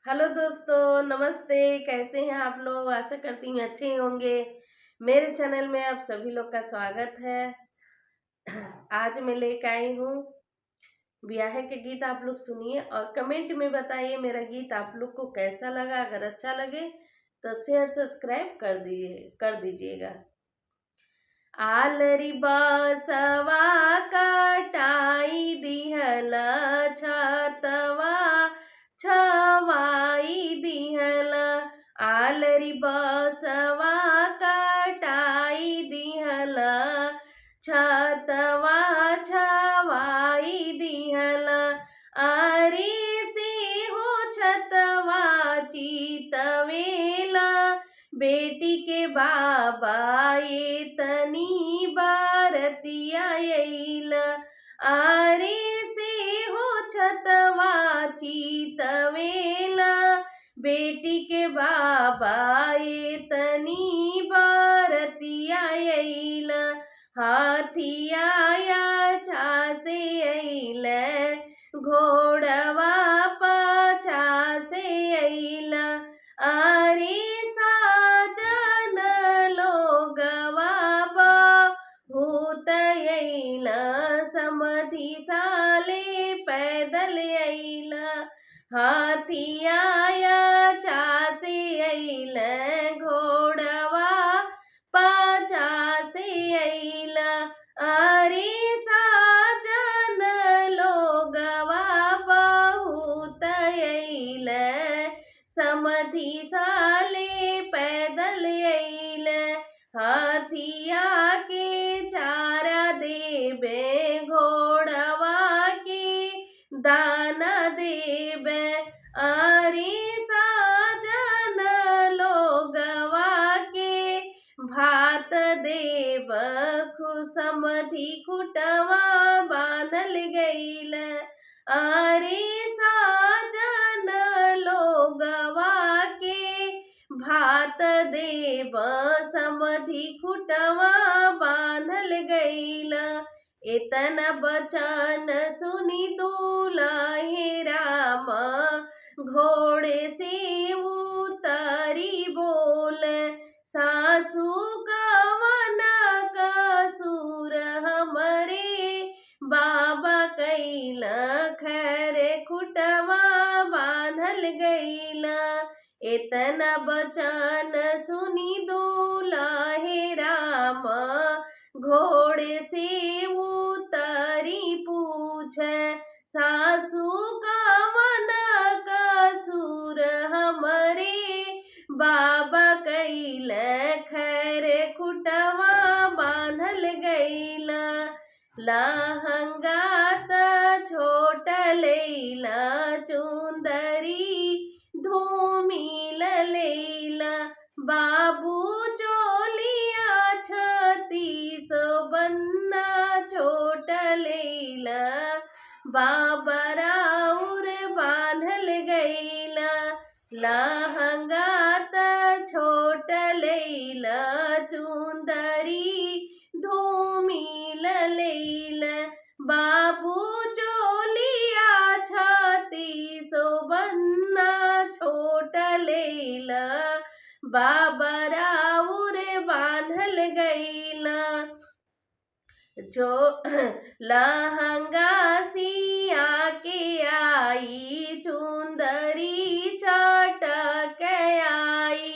Hello दोस्तों, नमस्ते। कैसे हैं आप लोग? आशा करती हूँ अच्छे ही होंगे। मेरे चैनल में आप सभी लोग का स्वागत है। आज मैं लेकर आई हूँ ब्याह के गीत। आप लोग सुनिए और कमेंट में बताइए मेरा गीत आप लोग को कैसा लगा। अगर अच्छा लगे तो शेयर सब्सक्राइब कर दीजिएगा। आलरी बसवा काटाई दिहल छतवा छवाई दिहल। आलरी बसवा काटाई दिहल छतवा छवाई दिहल। अरे से हो छतवा चितवेला बेटी के बाबा ये तनी बारतिया आइल। अरे से हो छतवा चितवेला बेटी के बाबा ये तनी बारतिया आइल। हाथिया छासे आइल घोड़वा पाछा से आइल। अरे साजन लोगवा बहुत आइल समधि साले पैदल आइल। हाथिया चासे आइल घोड़वा पाछा से आइल। अरे साजन लोगवा बहुत आइल समधि साले पैदल आइल। हाथिया के चारा देबे घोड़वा के दाना देबे। अरे साजन लोगवा के भात देब समधि खुटवा बांधल गइल। अरे साजन लोगवा के भात देब समधि खुटवा बांधल गइल। एतना बचन सुनी दुलहे राम घोड़े से उतरी बोल। सासू कवन कसूर हमरे बाबा कैल खैर खुटवा बांधल गइल। एतना बचन सुनी दुलहे राम घोड़े से उतरी पूछ। सासू कवन कसूर हमरे बाबा कैल खैर खुटवा बांधल गइल। लहंगा त छोट लैला चुंदरी धूमिल लैला। बाबू चोलिया छत्तीस बन्ना छोट लैला बाबा राउर बांधल गइला। लहंगा त छोट लैला चुंदरी धूमिल लैला। बाबू चोलिया छत्तीस बन्ना छोट लैला बाबा राउर बांधल गइला। जो लहंगा सिया के आई चुंदरी चटक आई।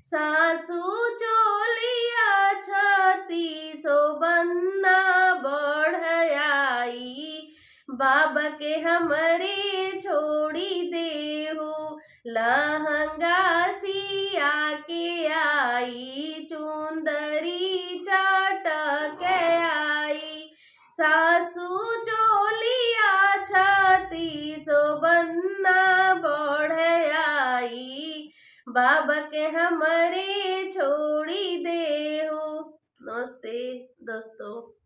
सासू चोलिया छत्तीस बन्ना बढ़ आई। बाबा के हमरे छोड़ी देहू लहंगा सिया के आई चुंदरी चटक आई। सासू चोलिया छत्तीस बन्ना बढ़ आई। बाबा के हमरे छोड़ी देहू। नमस्ते दोस्तों।